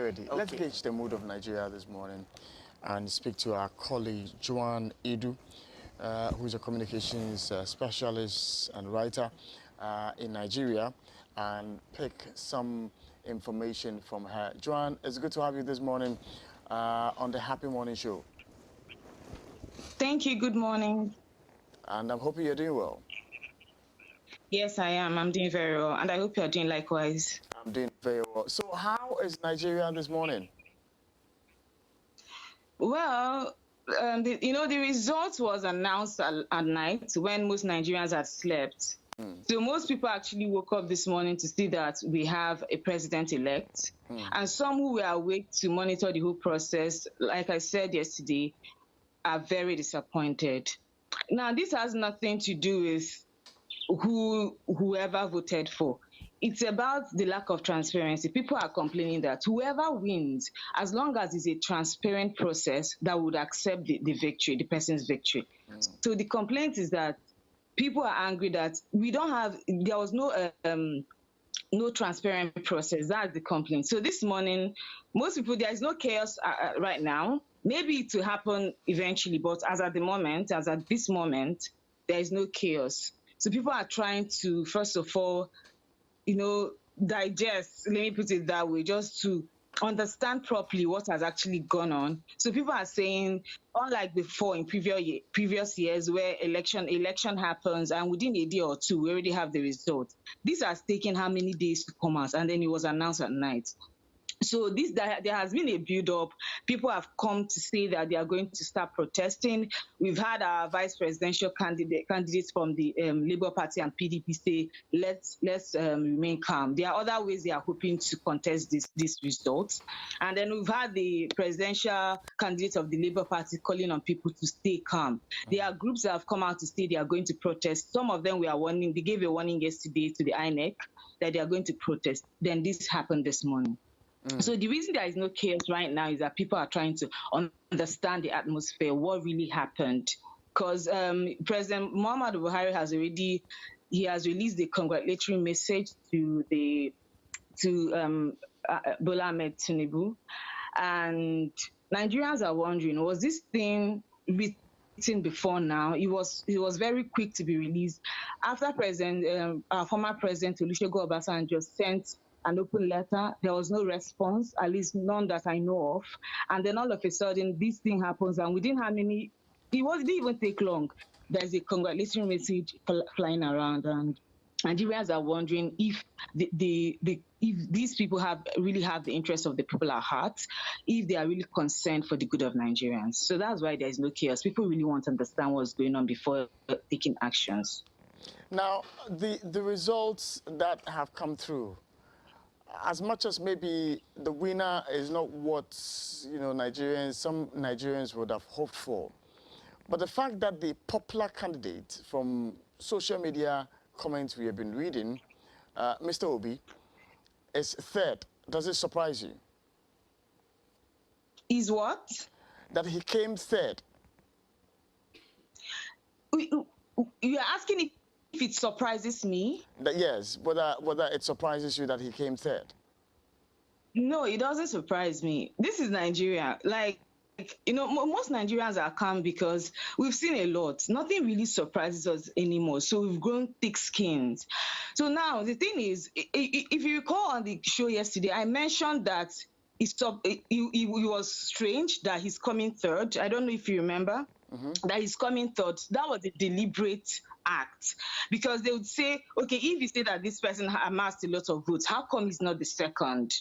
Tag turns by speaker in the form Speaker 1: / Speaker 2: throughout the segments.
Speaker 1: ready. Okay. Let's gauge the mood of Nigeria this morning and speak to our colleague, Joan Edu, who's a communications specialist and writer in Nigeria, and pick some information from her. Joan, it's good to have you this morning on the Happy Morning Show.
Speaker 2: Thank you. Good morning.
Speaker 1: And I'm hoping you're doing well.
Speaker 2: Yes, I am. I'm doing very well. And I hope you're doing likewise.
Speaker 1: I'm doing very well. So how is Nigeria this morning?
Speaker 2: Well, the result was announced at night when most Nigerians had slept. So most people actually woke up this morning to see that we have a president-elect. And some who were awake to monitor the whole process, like I said yesterday, are very disappointed. Now, this has nothing to do with whoever voted for. It's about the lack of transparency. People are complaining that whoever wins, as long as it's a transparent process, that would accept the victory, the person's victory. So the complaint is that people are angry that there was no transparent process. That's the complaint. So this morning, most people, there is no chaos right now. Maybe it will happen eventually, but as at this moment, there is no chaos. So people are trying to, first of all, digest, let me put it that way, just to understand properly what has actually gone on. So people are saying, unlike before in previous years where election happens and within a day or two, we already have the result. This has taken how many days to come out, and then it was announced at night. So there has been a build-up. People have come to say that they are going to start protesting. We've had our vice presidential candidates from the Labour Party and PDP say, let's remain calm. There are other ways they are hoping to contest this result. And then we've had the presidential candidate of the Labour Party calling on people to stay calm. There are groups that have come out to say they are going to protest. Some of them they gave a warning yesterday to the INEC that they are going to protest. Then this happened this morning. So the reason there is no chaos right now is that people are trying to understand the atmosphere, what really happened. Because President Muhammadu Buhari has released a congratulatory message to Bola Ahmed Tinubu, and Nigerians are wondering, was this thing written before now? It was very quick to be released after our former President Olusegun Obasanjo sent an open letter. There was no response, at least none that I know of. And then all of a sudden, this thing happens, and within it didn't even take long. There's a congratulatory message flying around, and Nigerians are wondering if if these people really have the interest of the people at heart, if they are really concerned for the good of Nigerians. So that's why there is no chaos. People really want to understand what's going on before taking actions.
Speaker 1: Now, the results that have come through, as much as maybe the winner is not what some Nigerians would have hoped for, but the fact that the popular candidate from social media comments we have been reading, Mr. Obi, is third, does it surprise you?
Speaker 2: Is what?
Speaker 1: That he came third.
Speaker 2: You're asking if it surprises me?
Speaker 1: Yes, whether it surprises you that he came third.
Speaker 2: No, it doesn't surprise me. This is Nigeria. Most Nigerians are calm because we've seen a lot. Nothing really surprises us anymore. So we've grown thick-skinned. So now the thing is, if you recall on the show yesterday, I mentioned that it was strange that he's coming third. I don't know if you remember. That he's coming third. That was a deliberate act, because they would say, okay, if you say that this person amassed a lot of votes, how come he's not the second?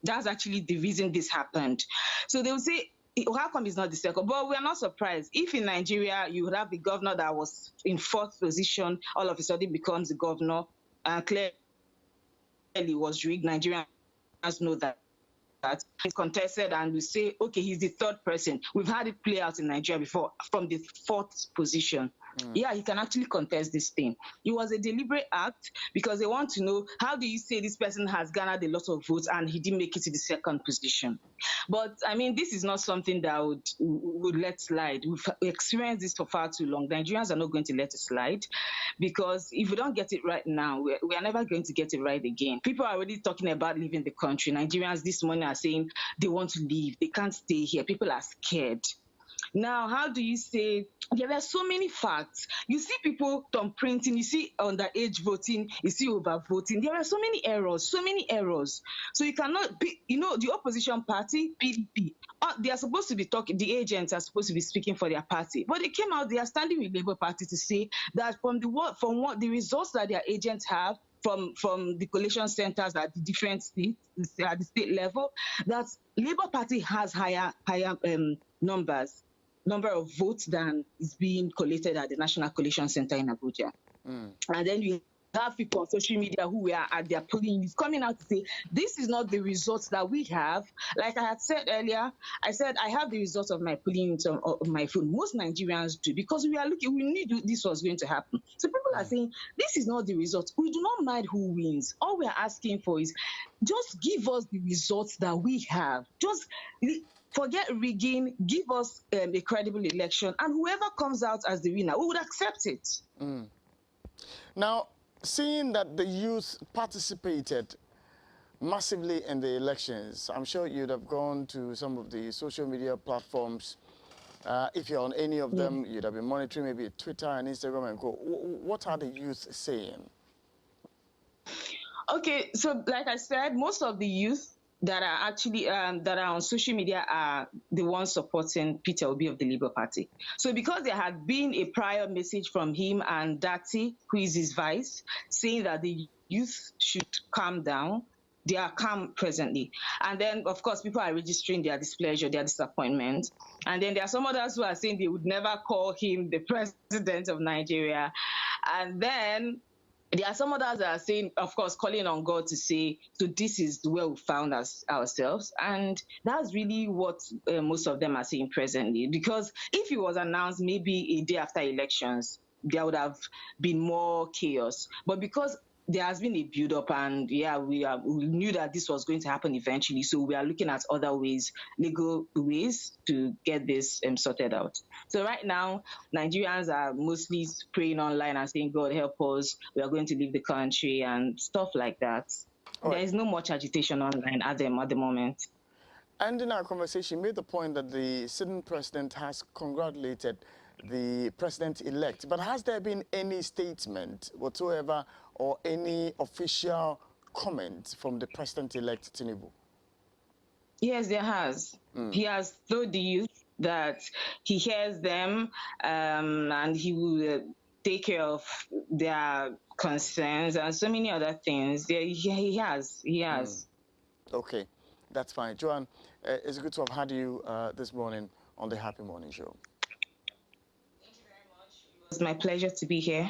Speaker 2: That's actually the reason this happened. So they would say, how come he's not the second? But we are not surprised. If in Nigeria you would have the governor that was in fourth position, all of a sudden becomes the governor, and clearly was rigged. Nigerians know that. It's contested, and we say, okay, he's the third person. We've had it play out in Nigeria before from the fourth position. Yeah, he can actually contest this thing. It was a deliberate act because they want to know, how do you say this person has garnered a lot of votes and he didn't make it to the second position? But I mean, this is not something that would let slide. We've experienced this for far too long. Nigerians are not going to let it slide, because if we don't get it right now, we are never going to get it right again. People are already talking about leaving the country. Nigerians this morning are saying they want to leave. They can't stay here. People are scared. Now, how do you say, there are so many facts. You see people thumbprinting, you see underage voting, you see overvoting. There are so many errors, so many errors. So you cannot be, the opposition party, PDP, they are supposed to be talking, the agents are supposed to be speaking for their party. But they came out, they are standing with Labour Party to say that from what the results that their agents have, from the collation centers at the different states, at the state level, that Labour Party has higher number of votes than is being collated at the National Collation Center in Abuja. And then you have people on social media who were at their polling units coming out to say, this is not the results that we have. Like I had said earlier, I said I have the results of my polling unit on my phone. Most Nigerians do, because we knew this was going to happen. So people are saying, this is not the result. We do not mind who wins. All we are asking for is just give us the results that we have. Just forget rigging, give us a credible election, and whoever comes out as the winner, we would accept it.
Speaker 1: Now, seeing that the youth participated massively in the elections, I'm sure you'd have gone to some of the social media platforms. If you're on any of them, you'd have been monitoring maybe Twitter and Instagram and go. What are the youth saying?
Speaker 2: Okay, so like I said, most of the youth that are actually that are on social media are the ones supporting Peter Obi of the Labour Party. So because there had been a prior message from him and Dati, who is his vice, saying that the youth should calm down, they are calm presently. And then, of course, people are registering their displeasure, their disappointment. And then there are some others who are saying they would never call him the president of Nigeria. And then there are some others that are saying, of course, calling on God to say, so this is where we found ourselves. And that's really what most of them are saying presently. Because if it was announced maybe a day after elections, there would have been more chaos. But because there has been a build-up, and we knew that this was going to happen eventually, so we are looking at other ways, legal ways, to get this sorted out. So right now, Nigerians are mostly praying online and saying, God help us, we are going to leave the country and stuff like that. There is no much agitation online at the moment.
Speaker 1: And in our conversation, you made the point that the sitting president has congratulated the president-elect. But has there been any statement whatsoever or any official comment from the president-elect Tinubu?
Speaker 2: Yes, there has. He has told the youth that he hears them and he will take care of their concerns and so many other things. He has.
Speaker 1: Okay, that's fine. Joanne, it's good to have had you this morning on the Happy Morning Show.
Speaker 2: Thank you very much. It was my pleasure to be here.